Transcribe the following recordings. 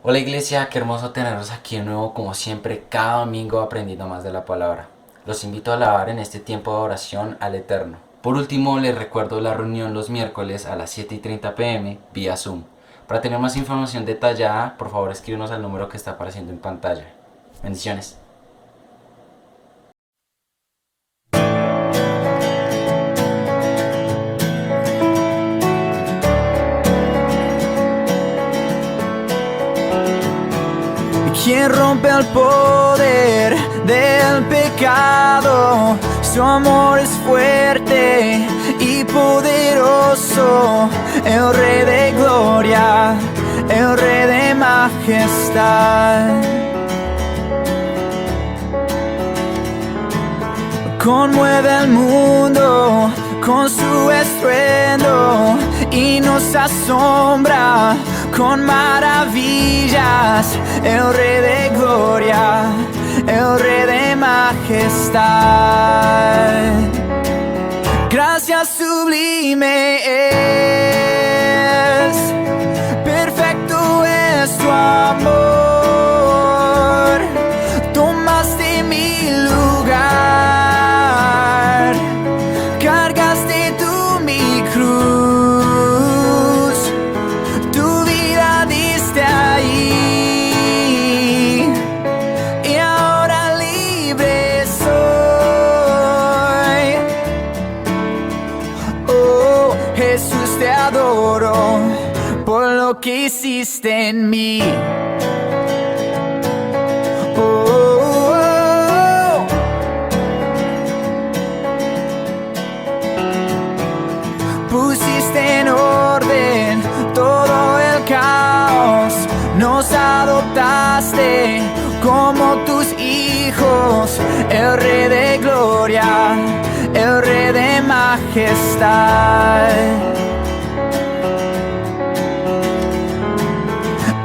Hola iglesia, qué hermoso tenerlos aquí de nuevo como siempre cada domingo aprendiendo más de la palabra. Los invito a alabar en este tiempo de oración al Eterno. Por último les recuerdo la reunión los miércoles a las 7:30 pm vía Zoom. Para tener más información detallada, por favor escríbenos al número que está apareciendo en pantalla. Bendiciones. Quien rompe el poder del pecado, su amor es fuerte y poderoso, el Rey de gloria, el Rey de majestad. Conmueve el mundo con su estruendo y nos asombra con maravillas, el Rey de gloria, el Rey de majestad. Gracia sublime es, perfecto es tu amor, tomaste mi lugar, cargaste tú mi cruz, tu vida diste ahí, y ahora libre soy. Oh, Jesús, te adoro por lo que hiciste en mí. Pusiste en orden todo el caos, nos adoptaste como tus hijos, el Rey de gloria, el Rey de majestad.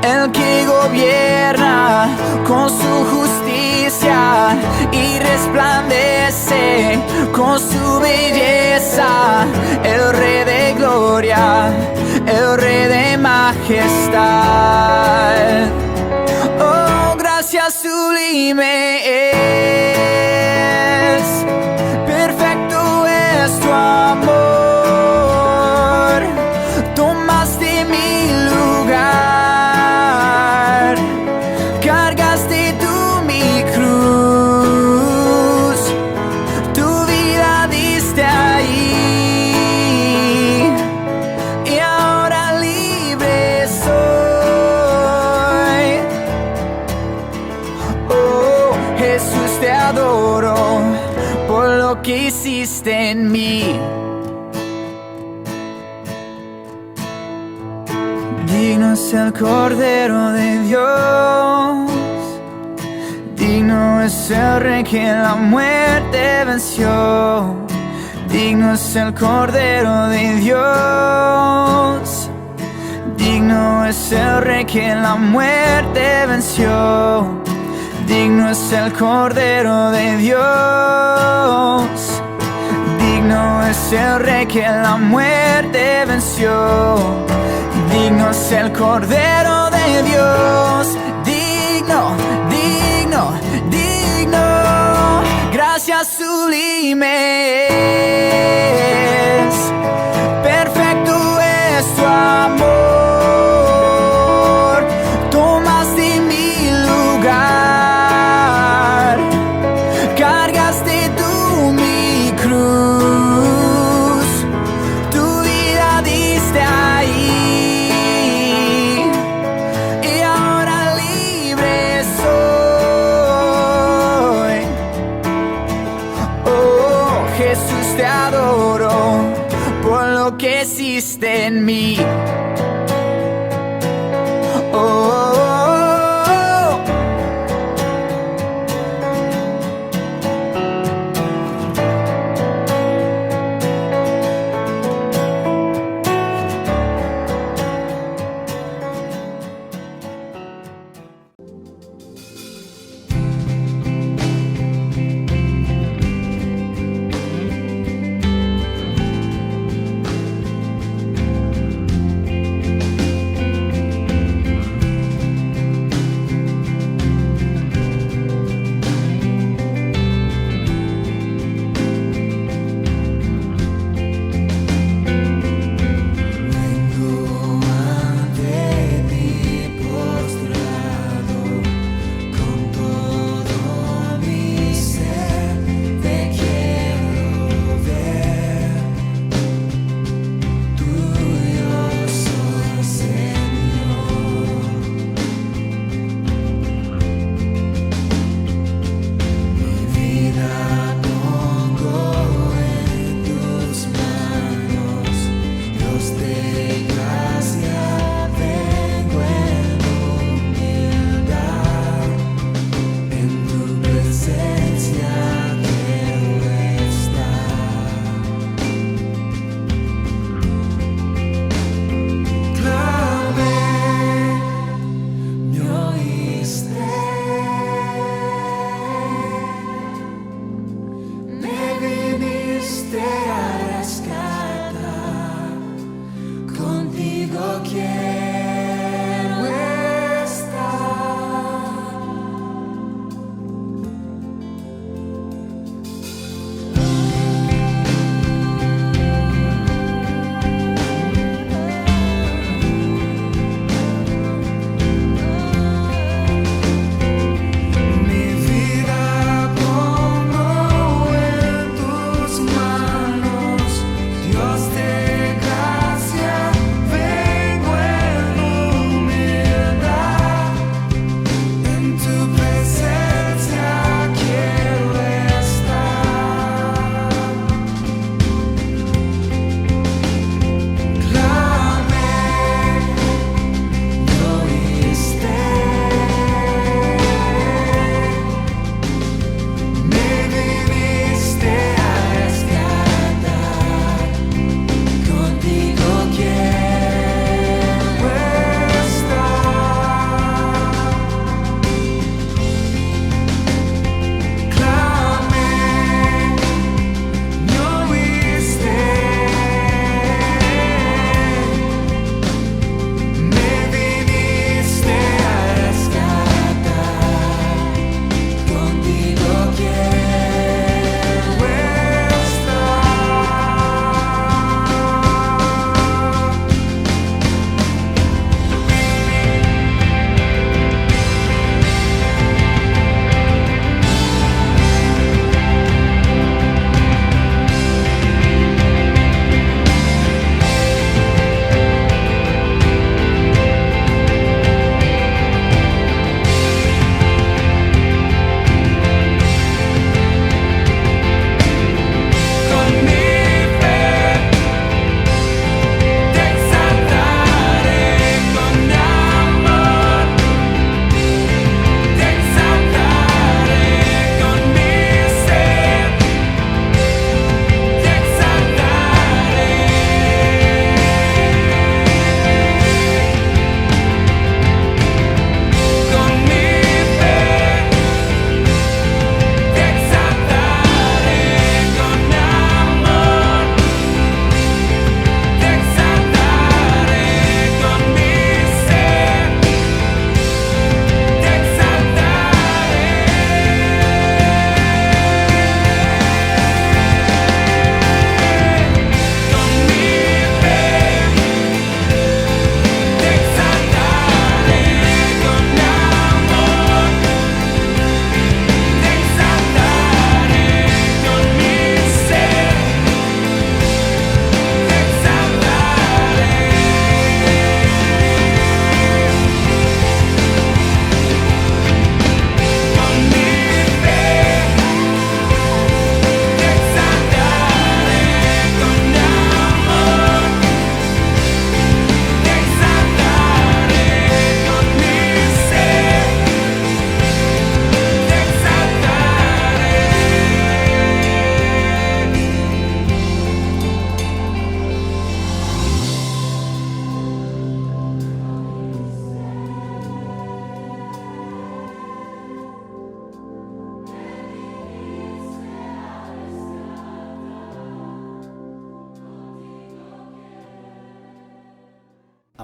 El que gobierna con su justicia y resplandece con su belleza, el Rey de gloria, el Rey de majestad. Oh, gracia sublime es, perfecto es tu amor, tomaste mi lugar, cargaste tú mi cruz, tu vida diste ahí, y ahora libre soy. Oh, Jesús, te adoro por lo que hiciste en mí. Digno es el Cordero de Dios, digno es el Rey que la muerte venció. Digno es el Cordero de Dios, digno es el Rey que la muerte venció. Digno es el Cordero de Dios, digno es el Rey que la muerte venció. Digno es el Cordero de Dios, digno, digno, digno. Gracia sublime es, perfecto es tu amor, tomaste mi lugar, cargaste tú mi cruz, tu vida diste ahí, y ahora libre soy. Oh,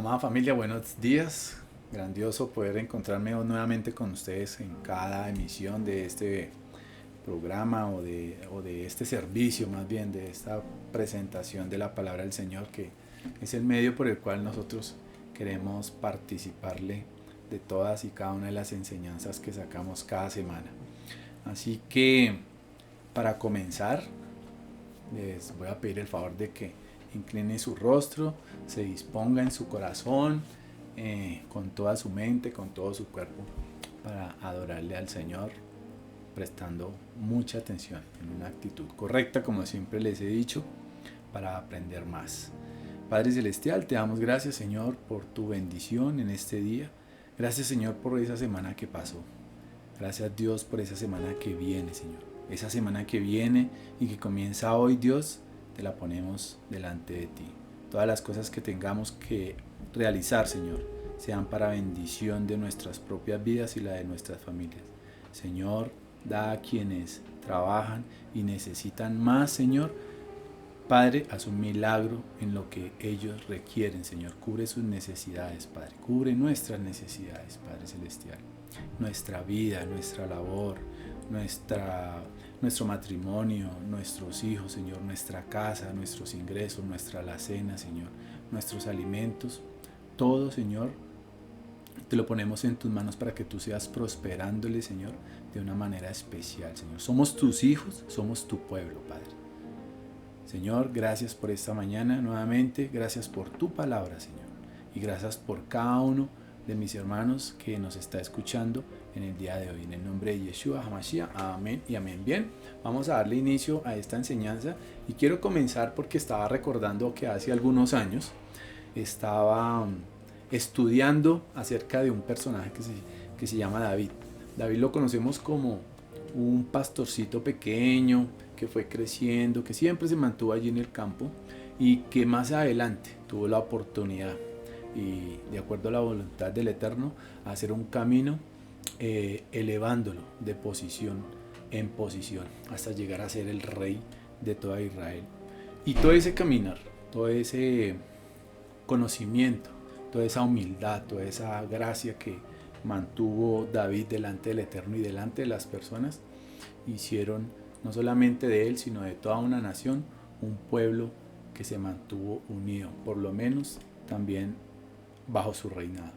Amada familia, buenos días. Grandioso poder encontrarme nuevamente con ustedes en cada emisión de este programa o de este servicio, más bien de esta presentación de la palabra del Señor, que es el medio por el cual nosotros queremos participarle de todas y cada una de las enseñanzas que sacamos cada semana. Así que para comenzar, les voy a pedir el favor de que incline su rostro, se disponga en su corazón, con toda su mente, con todo su cuerpo, para adorarle al Señor, prestando mucha atención, en una actitud correcta, como siempre les he dicho, para aprender más. Padre Celestial, te damos gracias, Señor, por tu bendición en este día. Gracias, Señor, por esa semana que pasó. Gracias, Dios, por esa semana que viene, Señor. Esa semana que viene y que comienza hoy, Dios, te la ponemos delante de ti. Todas las cosas que tengamos que realizar, Señor, sean para bendición de nuestras propias vidas y la de nuestras familias. Señor, da a quienes trabajan y necesitan más, Señor. Padre, haz un milagro en lo que ellos requieren, Señor. Cubre sus necesidades, Padre. Cubre nuestras necesidades, Padre Celestial. Nuestra vida, nuestra labor, nuestro matrimonio, nuestros hijos, Señor, nuestra casa, nuestros ingresos, nuestra alacena, Señor, nuestros alimentos, todo, Señor, te lo ponemos en tus manos para que tú seas prosperándole, Señor, de una manera especial, Señor. Somos tus hijos, somos tu pueblo, Padre. Señor, gracias por esta mañana nuevamente, gracias por tu palabra, Señor, y gracias por cada uno de mis hermanos que nos está escuchando en el día de hoy. En el nombre de Yeshua HaMashiach, amén y amén. Bien, vamos a darle inicio a esta enseñanza y quiero comenzar porque estaba recordando que hace algunos años estaba estudiando acerca de un personaje que se llama David. David lo conocemos como un pastorcito pequeño que fue creciendo, que siempre se mantuvo allí en el campo y que más adelante tuvo la oportunidad y de acuerdo a la voluntad del Eterno hacer un camino elevándolo de posición en posición hasta llegar a ser el rey de toda Israel. Y todo ese caminar, todo ese conocimiento, toda esa humildad, toda esa gracia que mantuvo David delante del Eterno y delante de las personas, hicieron no solamente de él, sino de toda una nación, un pueblo que se mantuvo unido, por lo menos también bajo su reinado.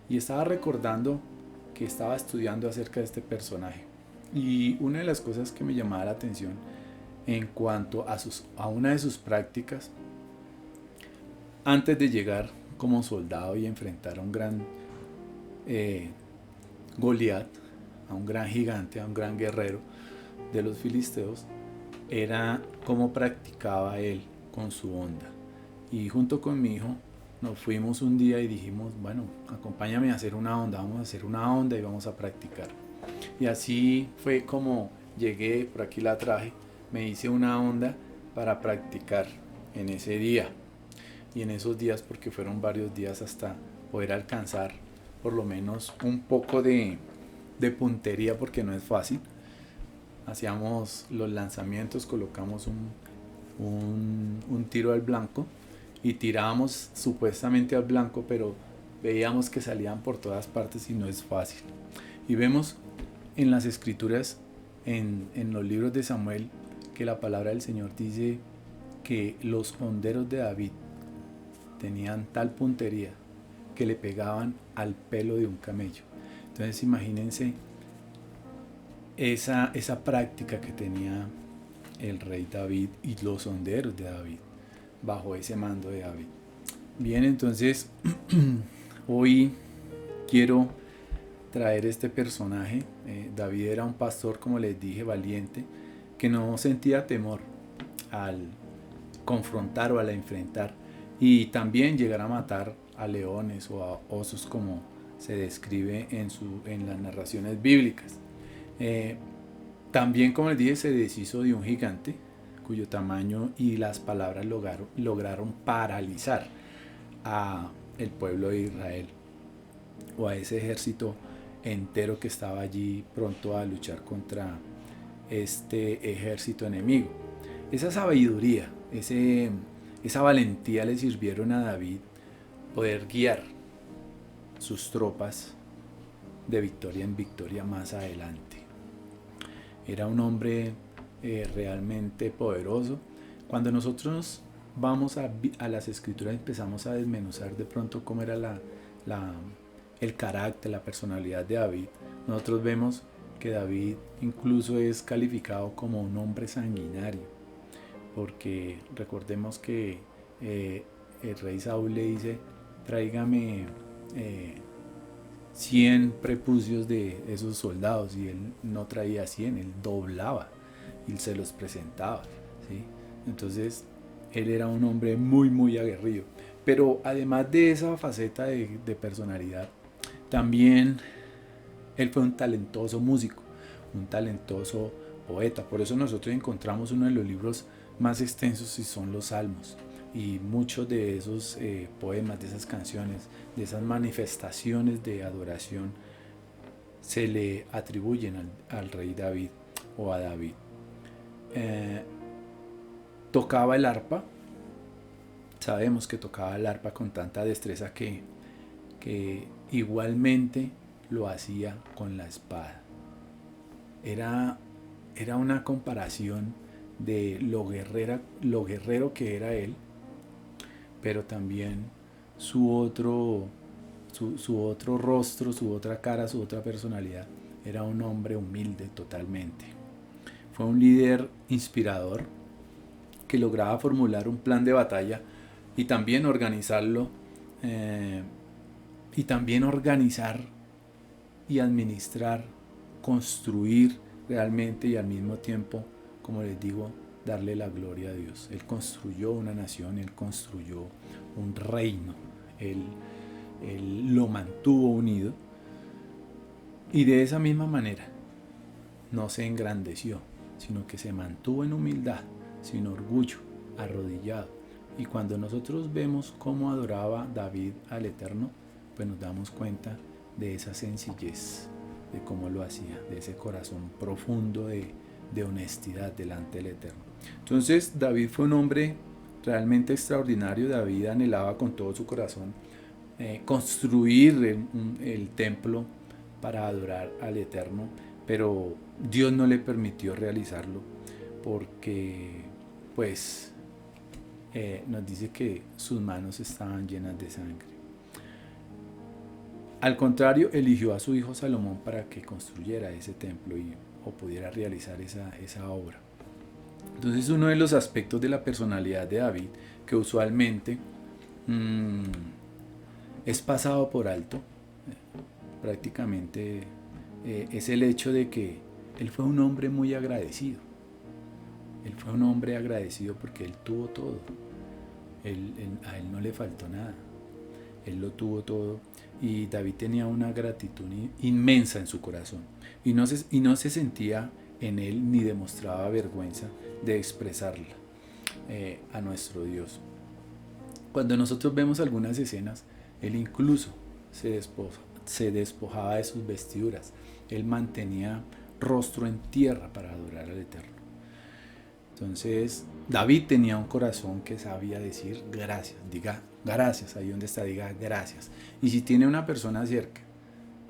Y estaba recordando que estaba estudiando acerca de este personaje. Y una de las cosas que me llamaba la atención en cuanto a una de sus prácticas, antes de llegar como soldado y enfrentar a un gran Goliat, a un gran gigante, a un gran guerrero de los filisteos, era cómo practicaba él con su onda. Y junto con mi hijo nos fuimos un día y dijimos, bueno, acompáñame a hacer una onda, vamos a hacer una onda y vamos a practicar. Y así fue como llegué, por aquí la traje, me hice una onda para practicar en ese día. Y en esos días, porque fueron varios días hasta poder alcanzar por lo menos un poco de puntería, porque no es fácil. Hacíamos los lanzamientos, colocamos un tiro al blanco y tirábamos supuestamente al blanco, pero veíamos que salían por todas partes y no es fácil. Y vemos en las escrituras, en los libros de Samuel, que la palabra del Señor dice que los honderos de David tenían tal puntería que le pegaban al pelo de un camello. Entonces imagínense esa práctica que tenía el rey David y los honderos de David bajo ese mando de David. Bien, entonces hoy quiero traer este personaje. David era un pastor, como les dije, valiente, que no sentía temor al confrontar o al enfrentar y también llegar a matar a leones o a osos, como se describe en las narraciones bíblicas. También, como les dije, se deshizo de un gigante cuyo tamaño y las palabras lograron paralizar a el pueblo de Israel o a ese ejército entero que estaba allí pronto a luchar contra este ejército enemigo. Esa sabiduría, esa valentía le sirvieron a David poder guiar sus tropas de victoria en victoria más adelante. Era un hombre realmente poderoso. Cuando nosotros vamos a las escrituras, empezamos a desmenuzar de pronto cómo era el carácter, la personalidad de David. Nosotros vemos que David incluso es calificado como un hombre sanguinario, porque recordemos que el rey Saúl le dice: tráigame 100 prepucios de esos soldados, y él no traía 100, él doblaba y se los presentaba, ¿sí? Entonces él era un hombre muy aguerrido. Pero además de esa faceta de personalidad, también él fue un talentoso músico, un talentoso poeta. Por eso nosotros encontramos uno de los libros más extensos, y son los Salmos. Y muchos de esos poemas, de esas canciones, de esas manifestaciones de adoración, se le atribuyen al rey David o a David. Tocaba el arpa. Sabemos que tocaba el arpa con tanta destreza que igualmente lo hacía con la espada. Era una comparación de lo guerrero que era él, pero también su otro rostro, su otra cara, su otra personalidad. Era un hombre humilde totalmente. Fue un líder inspirador que lograba formular un plan de batalla y también organizarlo, y administrar, construir realmente, y al mismo tiempo, como les digo, darle la gloria a Dios. Él construyó una nación, él construyó un reino, él lo mantuvo unido, y de esa misma manera no se engrandeció, sino que se mantuvo en humildad, sin orgullo, arrodillado. Y cuando nosotros vemos cómo adoraba David al Eterno, pues nos damos cuenta de esa sencillez, de cómo lo hacía, de ese corazón profundo de honestidad delante del Eterno. Entonces David fue un hombre realmente extraordinario. David anhelaba con todo su corazón construir el templo para adorar al Eterno, pero Dios no le permitió realizarlo, porque pues nos dice que sus manos estaban llenas de sangre. Al contrario, eligió a su hijo Salomón para que construyera ese templo o pudiera realizar esa obra. Entonces, uno de los aspectos de la personalidad de David que usualmente es pasado por alto, prácticamente, es el hecho de que él fue un hombre muy agradecido. Él fue un hombre agradecido porque él tuvo todo. A él no le faltó nada. Él lo tuvo todo, y David tenía una gratitud inmensa en su corazón, y no se sentía en él ni demostraba vergüenza de expresarla a nuestro Dios. Cuando nosotros vemos algunas escenas, él incluso se despojaba de sus vestiduras. Él mantenía rostro en tierra para adorar al Eterno. Entonces David tenía un corazón que sabía decir gracias. Diga gracias, ahí donde está, diga gracias. Y si tiene una persona cerca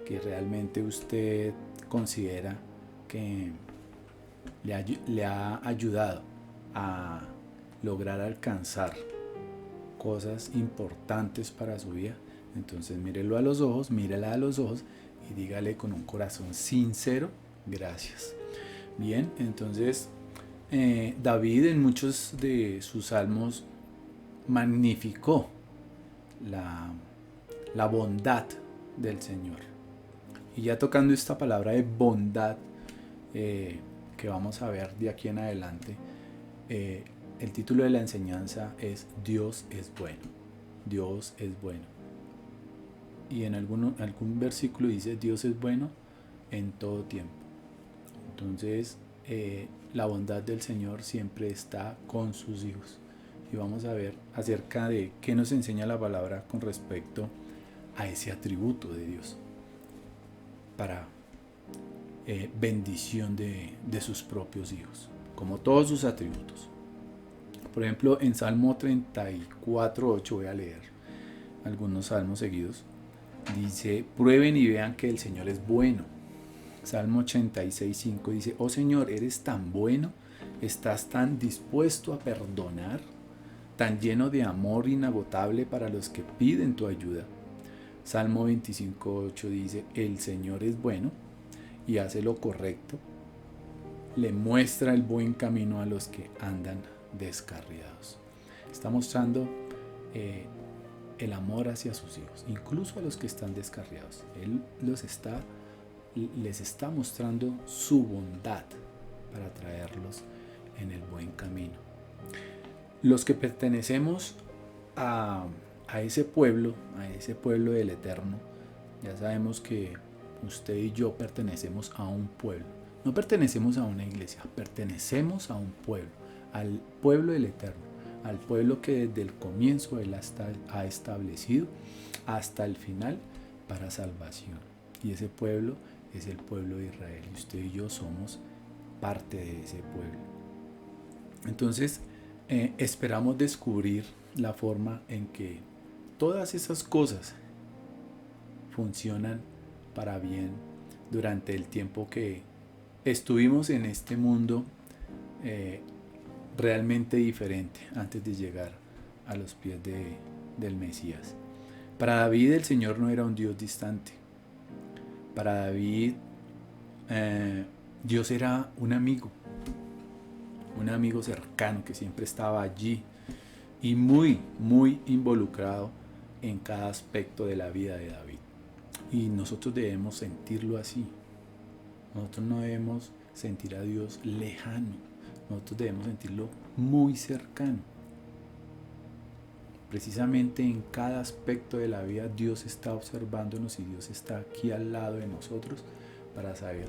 que realmente usted considera que le ha ayudado a lograr alcanzar cosas importantes para su vida, entonces mírela a los ojos y dígale con un corazón sincero gracias. Bien, entonces David en muchos de sus salmos magnificó la bondad del Señor. Y ya tocando esta palabra de bondad que vamos a ver de aquí en adelante, el título de la enseñanza es Dios es bueno. Dios es bueno. Y en algún versículo dice Dios es bueno en todo tiempo. Entonces la bondad del Señor siempre está con sus hijos. Y vamos a ver acerca de qué nos enseña la palabra con respecto a ese atributo de Dios para bendición de sus propios hijos, como todos sus atributos. Por ejemplo, en Salmo 34:8 voy a leer. algunos salmos seguidos. Dice, prueben y vean que el Señor es bueno. Salmo 86:5 dice, oh Señor, eres tan bueno, estás tan dispuesto a perdonar, tan lleno de amor inagotable para los que piden tu ayuda. Salmo 25:8 dice, el Señor es bueno y hace lo correcto, le muestra el buen camino a los que andan descarriados. Está mostrando el amor hacia sus hijos, incluso a los que están descarriados. Él les está mostrando su bondad para traerlos en el buen camino. Los que pertenecemos a ese pueblo del Eterno, ya sabemos que usted y yo pertenecemos a un pueblo. No pertenecemos a una iglesia, pertenecemos a un pueblo, al pueblo del Eterno, al pueblo que desde el comienzo Él ha establecido hasta el final para salvación. Y ese pueblo es el pueblo de Israel, y usted y yo somos parte de ese pueblo. Entonces, esperamos descubrir la forma en que todas esas cosas funcionan para bien durante el tiempo que estuvimos en este mundo realmente diferente antes de llegar a los pies del Mesías. Para David el Señor no era un Dios distante. Para David Dios era un amigo cercano que siempre estaba allí y muy, muy involucrado en cada aspecto de la vida de David. Y nosotros debemos sentirlo así. Nosotros no debemos sentir a Dios lejano. Nosotros debemos sentirlo muy cercano. Precisamente en cada aspecto de la vida Dios está observándonos y Dios está aquí al lado de nosotros para saber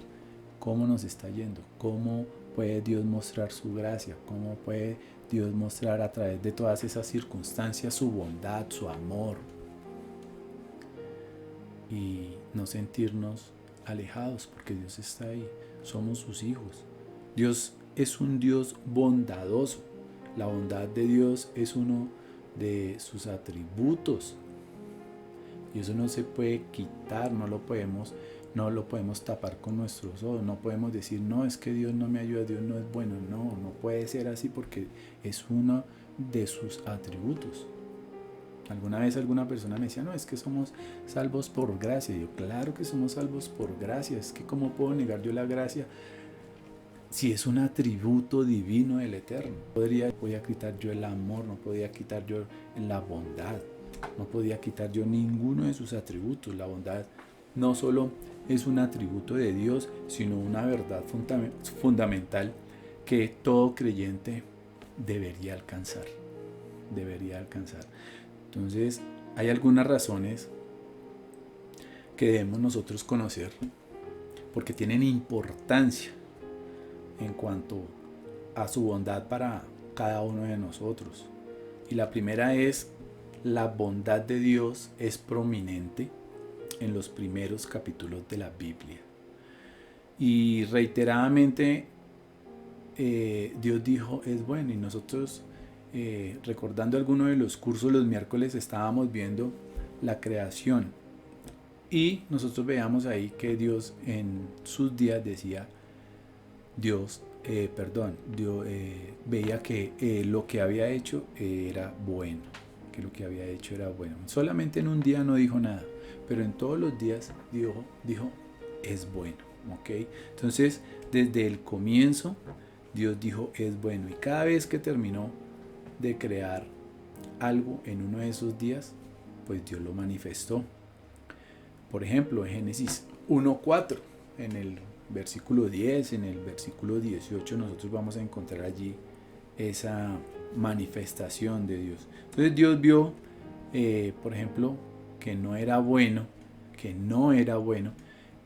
cómo nos está yendo, cómo puede Dios mostrar su gracia, cómo puede Dios mostrar a través de todas esas circunstancias su bondad, su amor, y no sentirnos alejados porque Dios está ahí, somos sus hijos. Dios es un Dios bondadoso. La bondad de Dios es uno de sus atributos y eso no se puede quitar, no lo podemos tapar con nuestros ojos. No podemos decir, no, es que Dios no me ayuda, Dios no es bueno. No puede ser así porque es uno de sus atributos. Alguna vez alguna persona me decía, no, es que somos salvos por gracia. Y yo, claro que somos salvos por gracia. Es que ¿cómo puedo negar yo la gracia si es un atributo divino del Eterno? Podía quitar yo el amor, no podía quitar yo la bondad, no podía quitar yo ninguno de sus atributos. La bondad no solo es un atributo de Dios, sino una verdad fundamental que todo creyente debería alcanzar. Entonces, hay algunas razones que debemos nosotros conocer porque tienen importancia en cuanto a su bondad para cada uno de nosotros. Y la primera es, la bondad de Dios es prominente en los primeros capítulos de la Biblia. Y reiteradamente Dios dijo es bueno, y nosotros recordando alguno de los cursos los miércoles estábamos viendo la creación y nosotros veíamos ahí que Dios en sus días decía Dios veía que lo que había hecho era bueno, solamente en un día no dijo nada, pero en todos los días dijo es bueno, ¿ok? Entonces desde el comienzo Dios dijo es bueno, y cada vez que terminó de crear algo en uno de esos días, pues Dios lo manifestó. Por ejemplo, en Génesis 1:4, en el versículo 10, en el versículo 18, nosotros vamos a encontrar allí esa manifestación de Dios. Entonces Dios vio, por ejemplo, que no era bueno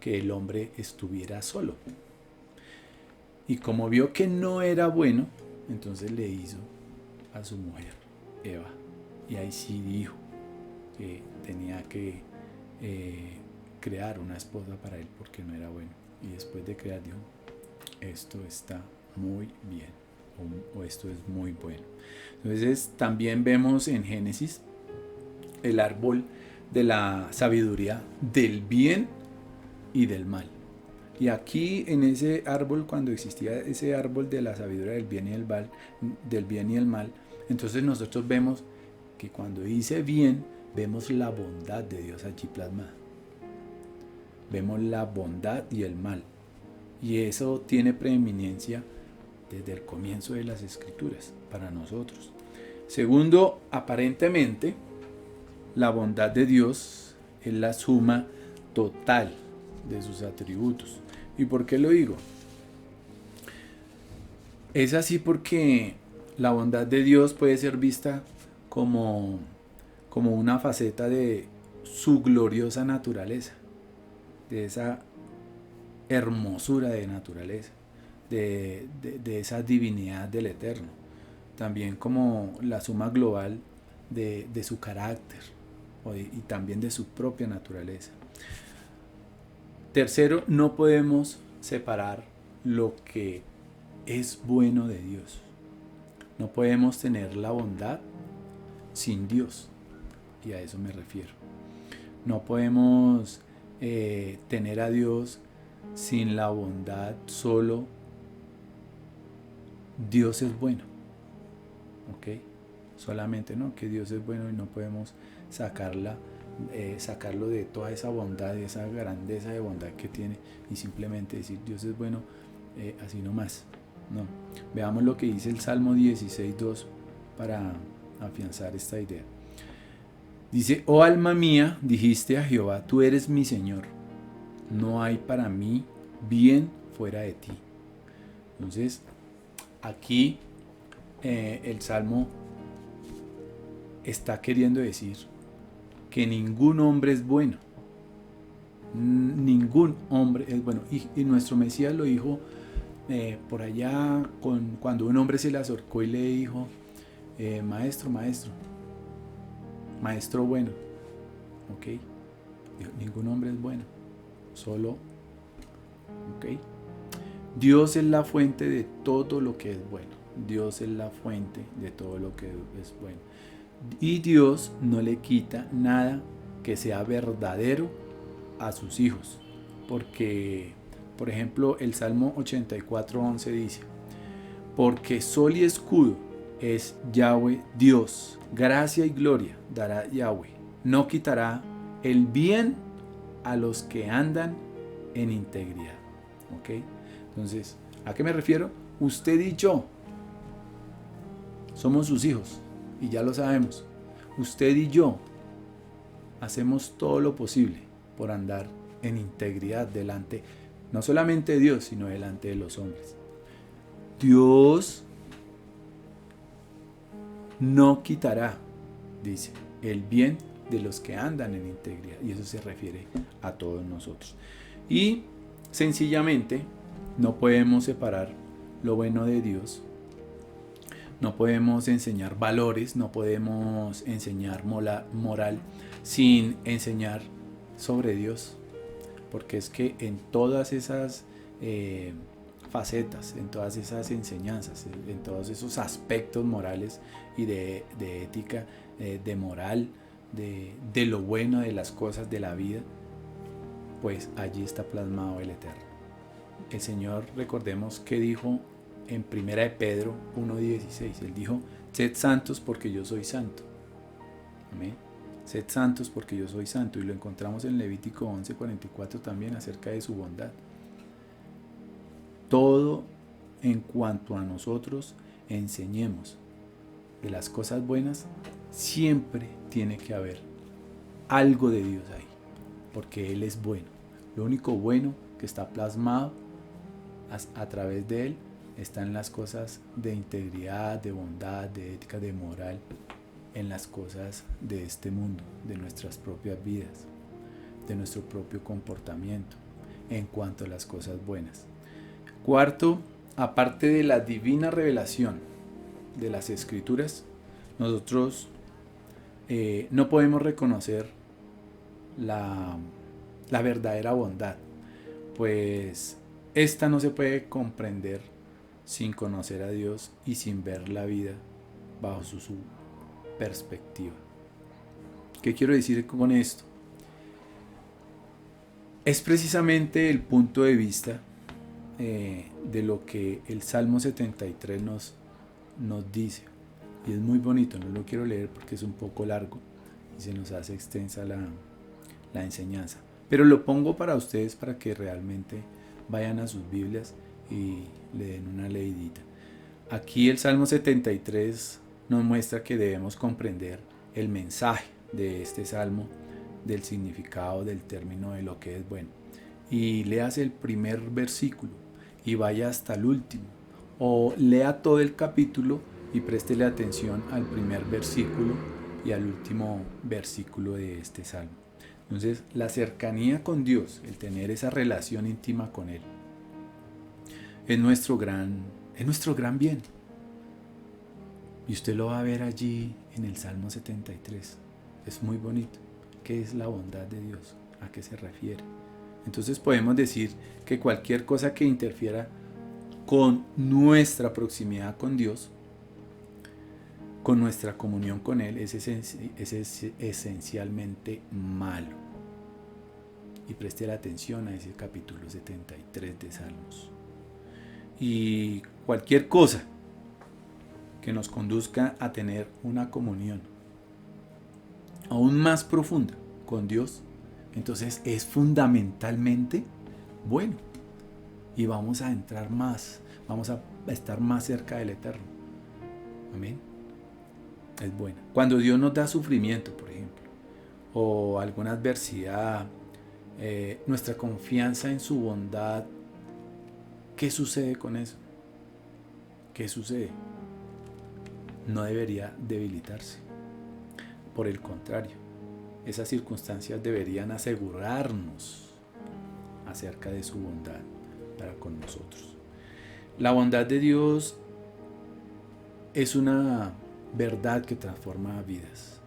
que el hombre estuviera solo. Y como vio que no era bueno, entonces le hizo a su mujer, Eva. Y ahí sí dijo que tenía que crear una esposa para él porque no era bueno. Y después de crear dijo, esto está muy bien, o esto es muy bueno. Entonces también vemos en Génesis el árbol de la sabiduría del bien y del mal. Y aquí en ese árbol, cuando existía ese árbol de la sabiduría del bien y el mal, entonces nosotros vemos que cuando dice bien, vemos la bondad de Dios allí plasmada. Vemos la bondad y el mal. Y eso tiene preeminencia desde el comienzo de las Escrituras para nosotros. Segundo, aparentemente, la bondad de Dios es la suma total de sus atributos. ¿Y por qué lo digo? Es así porque la bondad de Dios puede ser vista como una faceta de su gloriosa naturaleza, de esa hermosura de naturaleza, de esa divinidad del Eterno, también como la suma global de su carácter y también de su propia naturaleza. Tercero, no podemos separar lo que es bueno de Dios. No podemos tener la bondad sin Dios, y a eso me refiero. No podemos tener a Dios sin la bondad. Solo Dios es bueno, ¿ok? Solamente, ¿no? Que Dios es bueno y no podemos sacarlo de toda esa bondad, de esa grandeza de bondad que tiene, y simplemente decir Dios es bueno así nomás. No. Veamos lo que dice el Salmo 16:2 para afianzar esta idea. Dice: oh alma mía, dijiste a Jehová, tú eres mi Señor, no hay para mí bien fuera de ti. Entonces, aquí el Salmo está queriendo decir que ningún hombre es bueno. Ningún hombre es bueno. Y nuestro Mesías lo dijo por allá cuando un hombre se le acercó y le dijo: maestro bueno. ¿Ok? Dijo, ningún hombre es bueno. Solo. ¿Ok? Dios es la fuente de todo lo que es bueno. Dios es la fuente de todo lo que es bueno. Y Dios no le quita nada que sea verdadero a sus hijos. Porque, por ejemplo, el Salmo 84:11 dice: porque sol y escudo es Yahweh Dios, gracia y gloria dará Yahweh, no quitará el bien a los que andan en integridad. ¿Ok? Entonces, ¿a qué me refiero? Usted y yo somos sus hijos, y ya lo sabemos. Usted y yo hacemos todo lo posible por andar en integridad delante, no solamente de Dios, sino delante de los hombres. Dios no quitará, dice, el bien de los que andan en integridad, y eso se refiere a todos nosotros. Y sencillamente no podemos separar lo bueno de Dios. No podemos enseñar valores, no podemos enseñar moral sin enseñar sobre Dios. Porque es que en todas esas facetas, en todas esas enseñanzas, en todos esos aspectos morales y de ética, de moral, de lo bueno de las cosas de la vida, pues allí está plasmado el Eterno. El Señor, recordemos que dijo en 1 de Pedro 1:16, Él dijo: sed santos porque yo soy santo. Amén. Sed santos porque yo soy santo. Y lo encontramos en Levítico 11:44 también, acerca de su bondad. Todo en cuanto a nosotros enseñemos de las cosas buenas, siempre tiene que haber algo de Dios ahí, porque Él es bueno. Lo único bueno que está plasmado a través de Él está en las cosas de integridad, de bondad, de ética, de moral, en las cosas de este mundo, de nuestras propias vidas, de nuestro propio comportamiento, en cuanto a las cosas buenas. Cuarto, aparte de la divina revelación de las Escrituras, nosotros no podemos reconocer la verdadera bondad, pues esta no se puede comprender sin conocer a Dios y sin ver la vida bajo su perspectiva. ¿Qué quiero decir con esto? Es precisamente el punto de vista de lo que el Salmo 73 nos dice. Y es muy bonito, no lo quiero leer porque es un poco largo y se nos hace extensa la enseñanza. Pero lo pongo para ustedes para que realmente vayan a sus Biblias y le den una leidita. Aquí el Salmo 73 nos muestra que debemos comprender el mensaje de este salmo, del significado del término de lo que es bueno. Y leas el primer versículo y vaya hasta el último. O lea todo el capítulo y préstele atención al primer versículo y al último versículo de este salmo. Entonces, la cercanía con Dios, el tener esa relación íntima con Él, es nuestro gran bien. Y usted lo va a ver allí en el Salmo 73. Es muy bonito. ¿Qué es la bondad de Dios? ¿A qué se refiere? Entonces podemos decir que cualquier cosa que interfiera con nuestra proximidad con Dios, con nuestra comunión con Él, es esencialmente malo. Y preste la atención a ese capítulo 73 de Salmos. Y cualquier cosa que nos conduzca a tener una comunión aún más profunda con Dios, entonces es fundamentalmente bueno. Y vamos a entrar más, vamos a estar más cerca del Eterno. Amén. Es buena. Cuando Dios nos da sufrimiento, por ejemplo, o alguna adversidad, nuestra confianza en su bondad, ¿qué sucede con eso? ¿Qué sucede? No debería debilitarse. Por el contrario, esas circunstancias deberían asegurarnos acerca de su bondad para con nosotros. La bondad de Dios es una verdad que transforma vidas.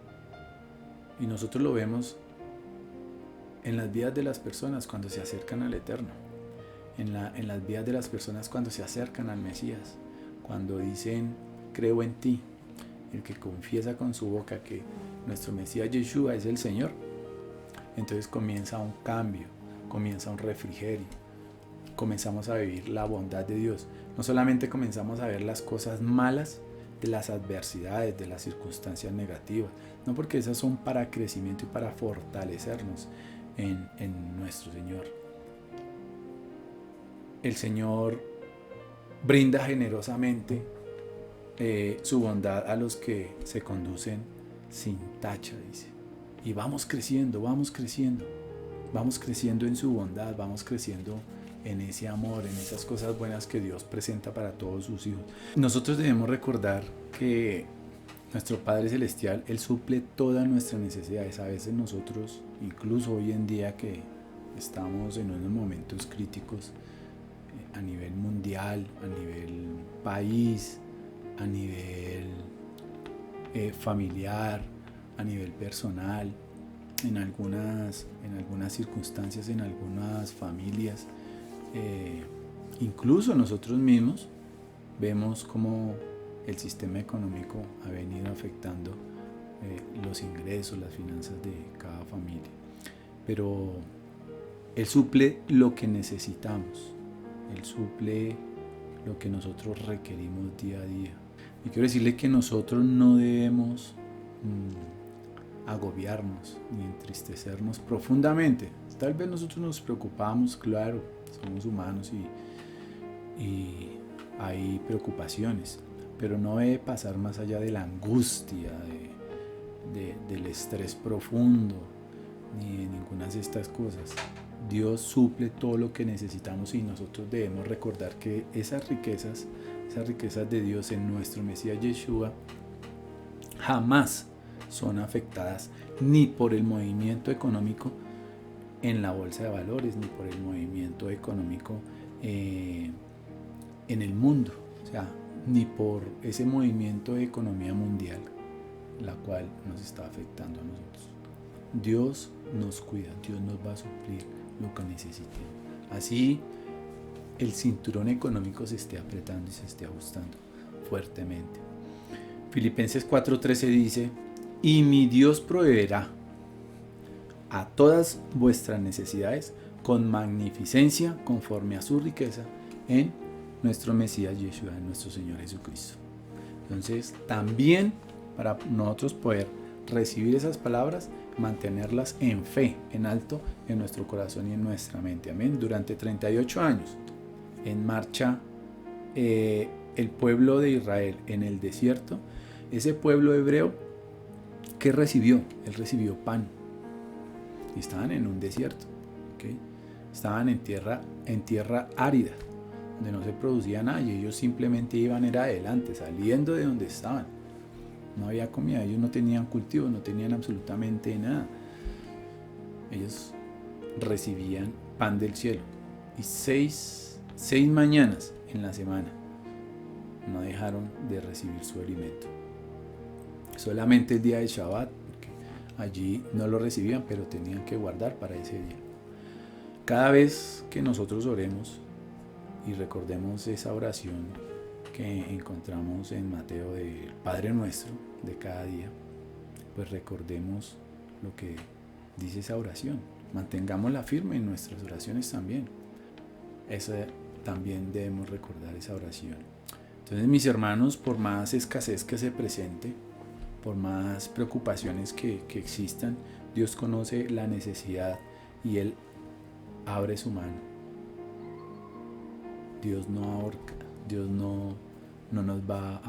Y nosotros lo vemos en las vidas de las personas cuando se acercan al Eterno, en las vidas de las personas cuando se acercan al Mesías, cuando dicen, creo en ti. El que confiesa con su boca que nuestro Mesías Yeshua es el Señor, entonces comienza un cambio, comienza un refrigerio, comenzamos a vivir la bondad de Dios. No solamente comenzamos a ver las cosas malas de las adversidades, de las circunstancias negativas, no, porque esas son para crecimiento y para fortalecernos en nuestro Señor. El Señor brinda generosamente su bondad a los que se conducen sin tacha, dice. Y vamos creciendo en su bondad, vamos creciendo en ese amor, en esas cosas buenas que Dios presenta para todos sus hijos. Nosotros debemos recordar que nuestro Padre Celestial, Él suple todas nuestras necesidades. A veces nosotros, incluso hoy en día que estamos en unos momentos críticos a nivel mundial, a nivel país, a nivel familiar, a nivel personal, en algunas circunstancias, en algunas familias, incluso nosotros mismos vemos cómo el sistema económico ha venido afectando los ingresos, las finanzas de cada familia. Pero Él suple lo que necesitamos, Él suple lo que nosotros requerimos día a día. Y quiero decirle que nosotros no debemos agobiarnos ni entristecernos profundamente. Tal vez nosotros nos preocupamos, claro, somos humanos y hay preocupaciones, pero no debe pasar más allá de la angustia, del estrés profundo, ni de ninguna de estas cosas. Dios suple todo lo que necesitamos y nosotros debemos recordar que esas riquezas de Dios en nuestro Mesías Yeshua jamás son afectadas ni por el movimiento económico en la bolsa de valores, ni por el movimiento económico en el mundo, o sea, ni por ese movimiento de economía mundial, la cual nos está afectando a nosotros. Dios nos cuida, Dios nos va a suplir lo que necesitemos. Así el cinturón económico se esté apretando y se esté ajustando fuertemente. Filipenses 4:13 dice, y mi Dios proveerá a todas vuestras necesidades con magnificencia conforme a su riqueza en nuestro Mesías Yeshua, en nuestro Señor Jesucristo. Entonces, también para nosotros poder recibir esas palabras, mantenerlas en fe, en alto, en nuestro corazón y en nuestra mente. Amén. Durante 38 años en marcha el pueblo de Israel en el desierto, ese pueblo hebreo, ¿qué recibió? Él recibió pan. Y estaban en un desierto, ¿okay? Estaban en tierra árida, donde no se producía nada, y ellos simplemente iban adelante, saliendo de donde estaban. No había comida, ellos no tenían cultivo, no tenían absolutamente nada. Ellos recibían pan del cielo. Y seis mañanas en la semana no dejaron de recibir su alimento. Solamente el día de Shabbat, porque allí no lo recibían, pero tenían que guardar para ese día. Cada vez que nosotros oremos y recordemos esa oración que encontramos en Mateo del Padre Nuestro de cada día, pues recordemos lo que dice esa oración. Mantengámosla firme en nuestras oraciones también. También debemos recordar esa oración. Entonces, mis hermanos, por más escasez que se presente, por más preocupaciones que existan, Dios conoce la necesidad y Él abre su mano. Dios no ahorca, Dios no nos va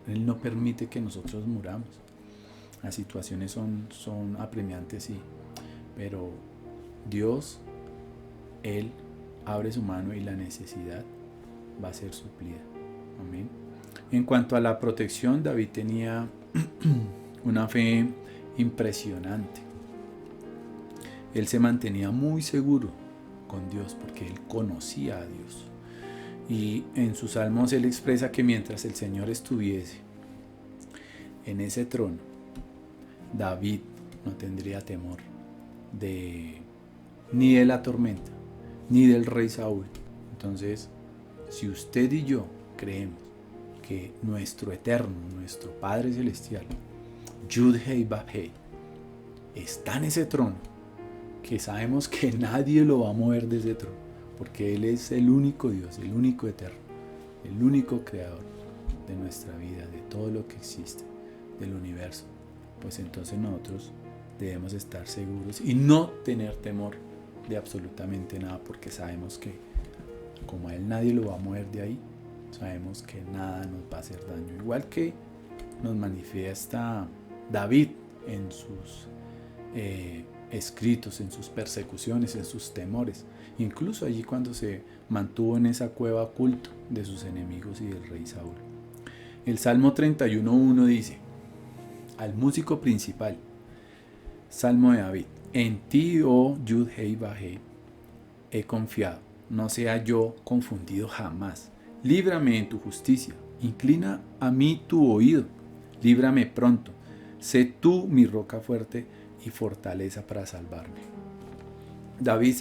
Él no permite que nosotros muramos. Las situaciones son apremiantes, sí, pero Dios, Él abre su mano y la necesidad va a ser suplida. Amén. En cuanto a la protección, David tenía una fe impresionante. Él se mantenía muy seguro con Dios porque él conocía a Dios. Y en sus salmos él expresa que mientras el Señor estuviese en ese trono, David no tendría temor ni de la tormenta, ni del rey Saúl. Entonces, si usted y yo creemos que nuestro eterno, nuestro Padre Celestial, Yud-Hei Vav-Hei, está en ese trono, que sabemos que nadie lo va a mover de ese trono, porque Él es el único Dios, el único eterno, el único creador de nuestra vida, de todo lo que existe, del universo. Pues entonces nosotros debemos estar seguros y no tener temor de absolutamente nada, porque sabemos que como a Él nadie lo va a mover de ahí, sabemos que nada nos va a hacer daño. Igual que nos manifiesta David en sus escritos, en sus persecuciones, en sus temores, incluso allí cuando se mantuvo en esa cueva oculto de sus enemigos y del rey Saúl. El Salmo 31:1 dice, al músico principal, Salmo de David: en ti, oh Yud-Hei Vav-Hei, he confiado, no sea yo confundido jamás. Líbrame en tu justicia, inclina a mí tu oído, líbrame pronto, sé tú mi roca fuerte y fortaleza para salvarme. David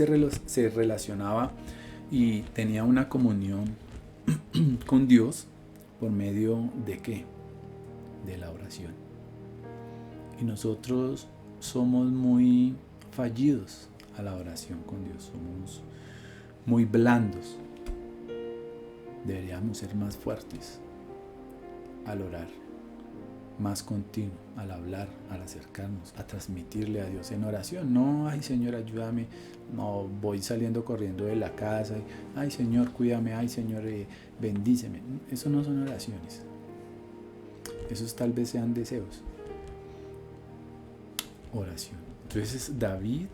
se relacionaba y tenía una comunión con Dios por medio de ¿qué? De la oración. Y nosotros somos muy fallidos a la oración con Dios, somos muy blandos. Deberíamos ser más fuertes al orar, más continuo al hablar, al acercarnos, a transmitirle a Dios en oración. No, ay Señor, ayúdame, no voy saliendo corriendo de la casa, ay Señor, cuídame, ay Señor, bendíceme. Eso no son oraciones, esos tal vez sean deseos. Oración. Entonces David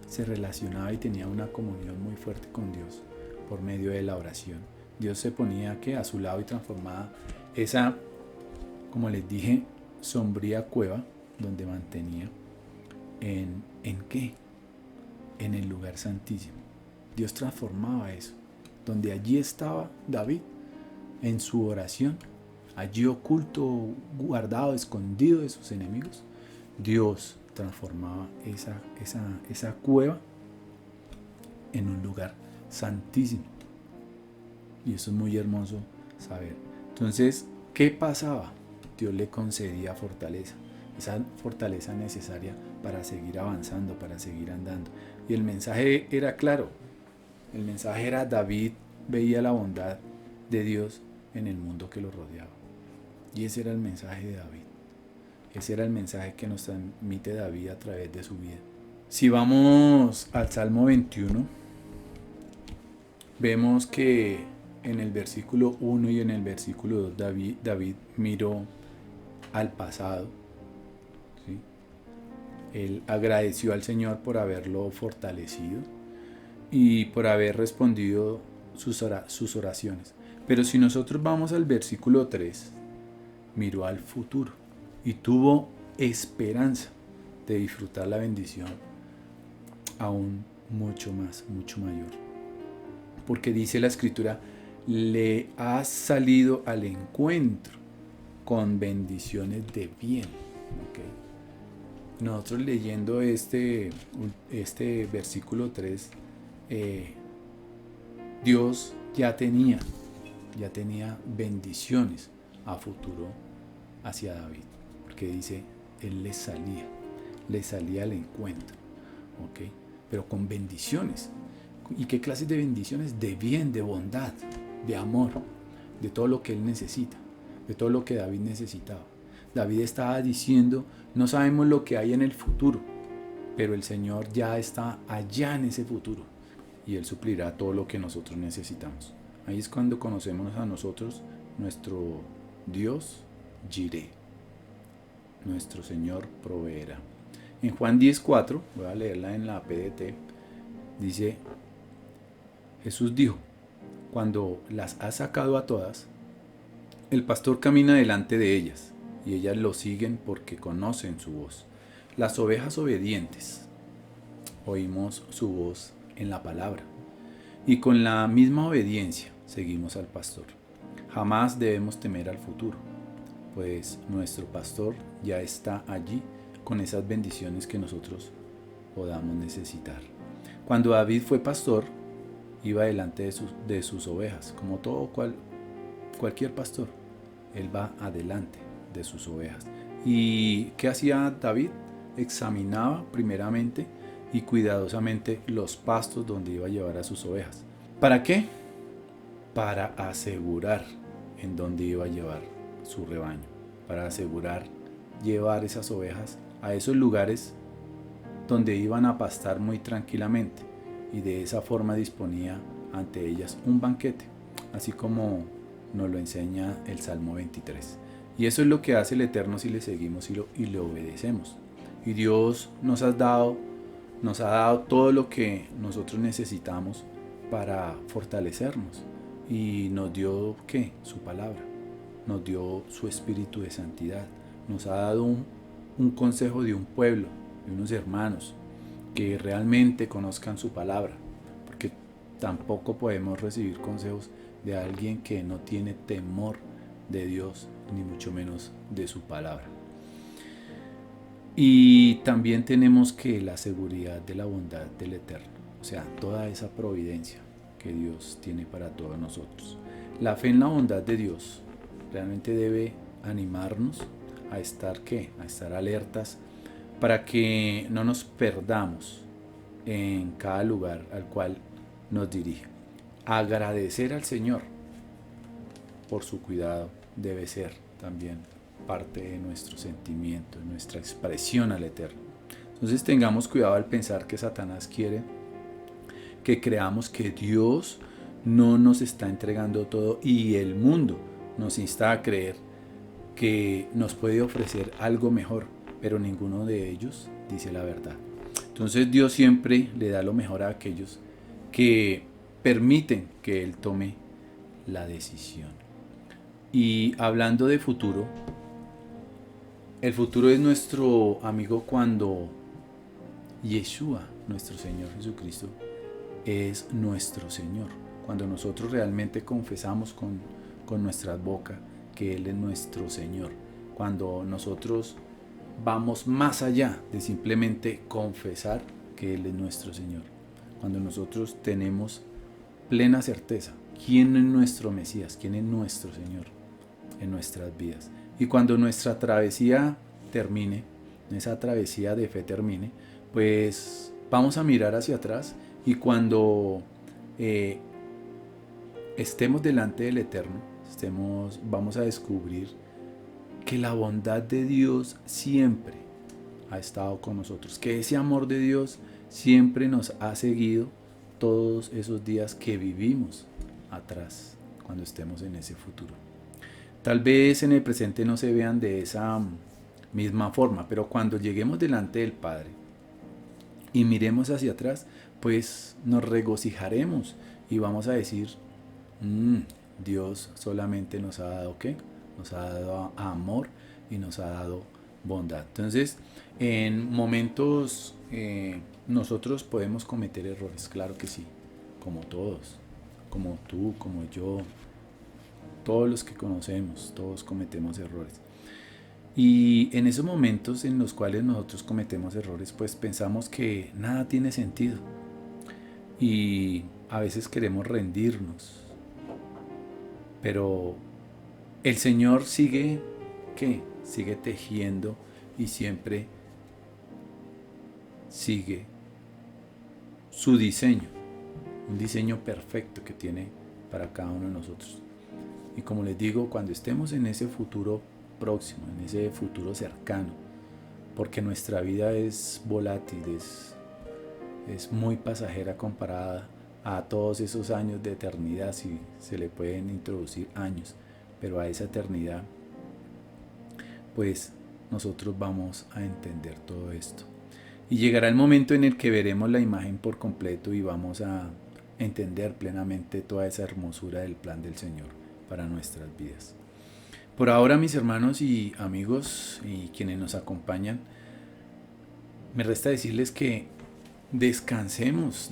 se relacionaba y tenía una comunión muy fuerte con Dios por medio de la oración. Dios se ponía a su lado y transformaba esa, como les dije, sombría cueva donde mantenía ¿en qué? En el lugar santísimo. Dios transformaba eso, donde allí estaba David en su oración, allí oculto, guardado, escondido de sus enemigos. Dios transformaba esa cueva en un lugar santísimo. Y eso es muy hermoso saber. Entonces, ¿qué pasaba? Dios le concedía fortaleza, esa fortaleza necesaria para seguir avanzando, para seguir andando. Y el mensaje era claro. El mensaje era: David veía la bondad de Dios en el mundo que lo rodeaba. Y ese era el mensaje de David. Ese era el mensaje que nos transmite David a través de su vida. Si vamos al Salmo 21, vemos que en el versículo 1 y en el versículo 2 David miró al pasado, ¿sí? Él agradeció al Señor por haberlo fortalecido y por haber respondido sus oraciones. Pero si nosotros vamos al versículo 3, miró al futuro y tuvo esperanza de disfrutar la bendición aún mucho más, mucho mayor. Porque dice la Escritura: le has salido al encuentro con bendiciones de bien. ¿Okay? Nosotros leyendo este versículo 3, Dios ya tenía bendiciones a futuro hacia David, porque dice, él le salía al encuentro, ¿okay? Pero con bendiciones. ¿Y qué clases de bendiciones? De bien, de bondad, de amor, de todo lo que él necesita, de todo lo que David necesitaba. David estaba diciendo: no sabemos lo que hay en el futuro, pero el Señor ya está allá en ese futuro y Él suplirá todo lo que nosotros necesitamos. Ahí es cuando conocemos a nosotros nuestro Dios Jireh, nuestro Señor proveerá. En Juan 10:4, voy a leerla en la PDT, dice: Jesús dijo: cuando las ha sacado a todas, el pastor camina delante de ellas, y ellas lo siguen porque conocen su voz. Las ovejas obedientes oímos su voz en la palabra, y con la misma obediencia seguimos al pastor. Jamás debemos temer al futuro, pues nuestro pastor ya está allí con esas bendiciones que nosotros podamos necesitar. Cuando David fue pastor, iba delante de sus ovejas, como cualquier pastor. Él va adelante de sus ovejas. ¿Y qué hacía David? Examinaba primeramente y cuidadosamente los pastos donde iba a llevar a sus ovejas. ¿Para qué? Para asegurar en dónde iba a llevar su rebaño, para asegurar llevar esas ovejas a esos lugares donde iban a pastar muy tranquilamente, y de esa forma disponía ante ellas un banquete, así como nos lo enseña el Salmo 23. Y eso es lo que hace el Eterno si le seguimos y le obedecemos. Y Dios nos ha dado todo lo que nosotros necesitamos para fortalecernos. Y nos dio, ¿qué? Su palabra. Nos dio su espíritu de santidad. Nos ha dado un consejo de un pueblo, de unos hermanos que realmente conozcan su palabra, porque tampoco podemos recibir consejos de alguien que no tiene temor de Dios, ni mucho menos de su palabra. Y también tenemos que la seguridad de la bondad del Eterno, o sea, toda esa providencia que Dios tiene para todos nosotros. La fe en la bondad de Dios realmente debe animarnos a estar a estar alertas, para que no nos perdamos en cada lugar al cual nos dirige. Agradecer al Señor por su cuidado debe ser también parte de nuestro sentimiento, de nuestra expresión al Eterno. Entonces tengamos cuidado al pensar que Satanás quiere que creamos que Dios no nos está entregando todo, y el mundo nos insta a creer que nos puede ofrecer algo mejor, pero ninguno de ellos dice la verdad. Entonces Dios siempre le da lo mejor a aquellos que permiten que Él tome la decisión. Y hablando de futuro, el futuro es nuestro amigo cuando Yeshua, nuestro Señor Jesucristo, es nuestro Señor. Cuando nosotros realmente confesamos con nuestra boca que Él es nuestro Señor. Cuando nosotros vamos más allá de simplemente confesar que Él es nuestro Señor. Cuando nosotros tenemos plena certeza quién es nuestro Mesías, quién es nuestro Señor en nuestras vidas. Y cuando nuestra travesía termine, esa travesía de fe termine, pues vamos a mirar hacia atrás y cuando estemos delante del Eterno, vamos a descubrir que la bondad de Dios siempre ha estado con nosotros, que ese amor de Dios siempre nos ha seguido todos esos días que vivimos atrás, cuando estemos en ese futuro. Tal vez en el presente no se vean de esa misma forma, pero cuando lleguemos delante del Padre y miremos hacia atrás, pues nos regocijaremos y vamos a decir, Dios solamente nos ha dado ¿qué? Nos ha dado amor y nos ha dado bondad. Entonces, en momentos nosotros podemos cometer errores, claro que sí, como todos, como tú, como yo, todos los que conocemos, todos cometemos errores. Y en esos momentos en los cuales nosotros cometemos errores, pues pensamos que nada tiene sentido. Y a veces queremos rendirnos. Pero el Señor sigue, ¿qué? Sigue tejiendo y siempre sigue su diseño. Un diseño perfecto que tiene para cada uno de nosotros. Y como les digo, cuando estemos en ese futuro próximo, en ese futuro cercano, porque nuestra vida es volátil, es muy pasajera comparada a todos esos años de eternidad, si se le pueden introducir años, pero a esa eternidad, pues nosotros vamos a entender todo esto. Y llegará el momento en el que veremos la imagen por completo y vamos a entender plenamente toda esa hermosura del plan del Señor para nuestras vidas. Por ahora, mis hermanos y amigos y quienes nos acompañan, me resta decirles que descansemos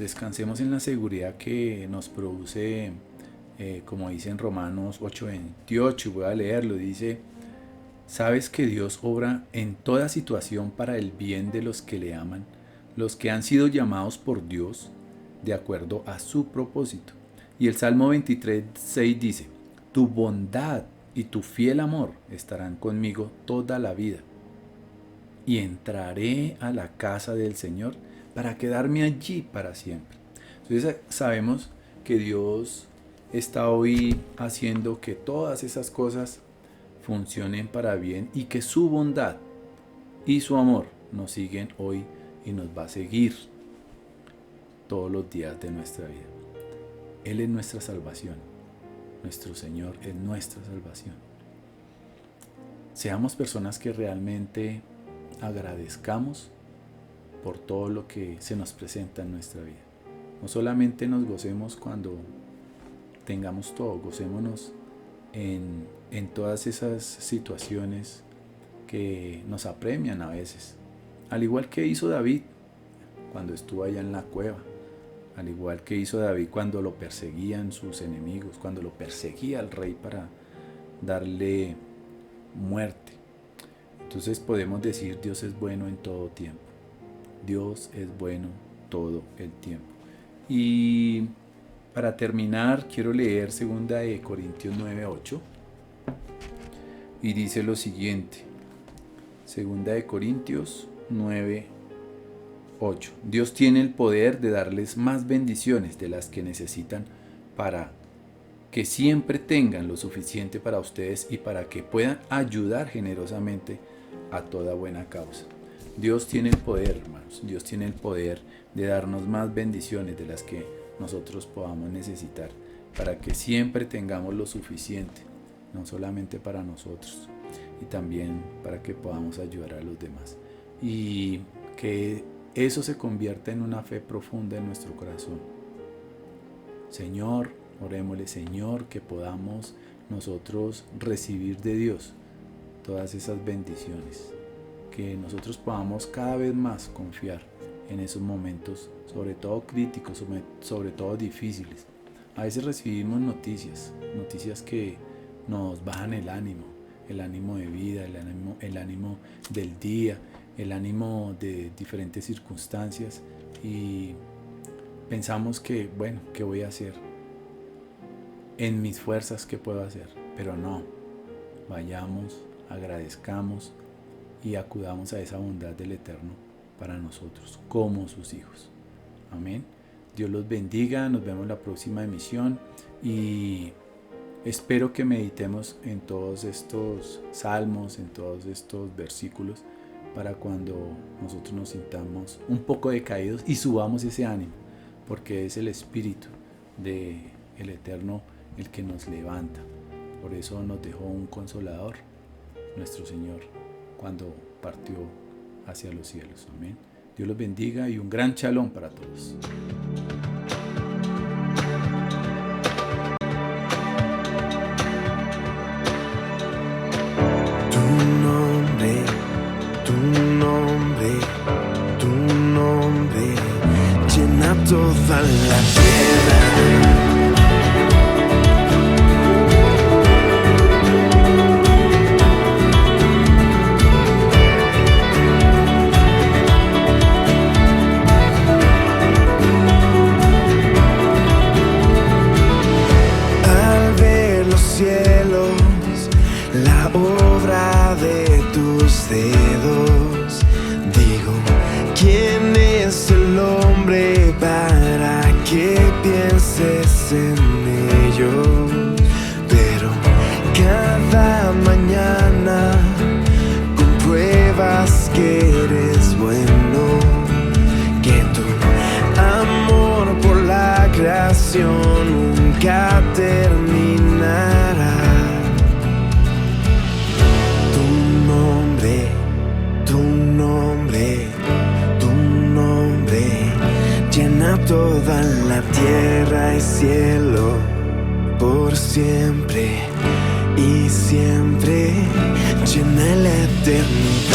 en la seguridad que nos produce, como dice en Romanos 8:28, voy a leerlo, dice: sabes que Dios obra en toda situación para el bien de los que le aman, los que han sido llamados por Dios de acuerdo a su propósito. Y el Salmo 23:6 dice: tu bondad y tu fiel amor estarán conmigo toda la vida, y entraré a la casa del Señor para quedarme allí para siempre. Entonces sabemos que Dios está hoy haciendo que todas esas cosas funcionen para bien y que su bondad y su amor nos siguen hoy y nos va a seguir todos los días de nuestra vida. Él es nuestra salvación. Nuestro Señor es nuestra salvación. Seamos personas que realmente agradezcamos por todo lo que se nos presenta en nuestra vida. No solamente nos gocemos cuando tengamos todo, gocémonos en todas esas situaciones que nos apremian a veces. Al igual que hizo David cuando estuvo allá en la cueva. Al igual que hizo David cuando lo perseguían sus enemigos, cuando lo perseguía el rey para darle muerte. Entonces podemos decir: Dios es bueno en todo tiempo. Dios es bueno todo el tiempo. Y para terminar, quiero leer 2 Corintios 9:8. Y dice lo siguiente: 2 Corintios 9:8. Dios tiene el poder de darles más bendiciones de las que necesitan para que siempre tengan lo suficiente para ustedes y para que puedan ayudar generosamente a toda buena causa. Dios tiene el poder, hermanos. Dios tiene el poder de darnos más bendiciones de las que nosotros podamos necesitar para que siempre tengamos lo suficiente, no solamente para nosotros, y también para que podamos ayudar a los demás. Y que eso se convierta en una fe profunda en nuestro corazón. Señor, orémosle, Señor, que podamos nosotros recibir de Dios todas esas bendiciones, que nosotros podamos cada vez más confiar en esos momentos, sobre todo críticos, sobre todo difíciles. A veces recibimos noticias que nos bajan el ánimo de vida, el ánimo del día, el ánimo de diferentes circunstancias, y pensamos que, bueno, ¿qué voy a hacer? En mis fuerzas, ¿qué puedo hacer? Pero no, vayamos, agradezcamos y acudamos a esa bondad del Eterno para nosotros como sus hijos. Amén. Dios los bendiga, nos vemos en la próxima emisión y espero que meditemos en todos estos salmos, en todos estos versículos, para cuando nosotros nos sintamos un poco decaídos y subamos ese ánimo, porque es el Espíritu del Eterno el que nos levanta. Por eso nos dejó un consolador, nuestro Señor, cuando partió hacia los cielos. Amén. Dios los bendiga y un gran shalom para todos. Tu nombre llena toda la tierra. Al ver los cielos, la obra de tus dedos, digo, ¿quién es el hombre para que pienses en ello? Pero cada mañana compruebas que eres bueno, que tu amor por la creación nunca terminará. Llena toda la tierra y cielo por siempre y siempre, llena la eternidad.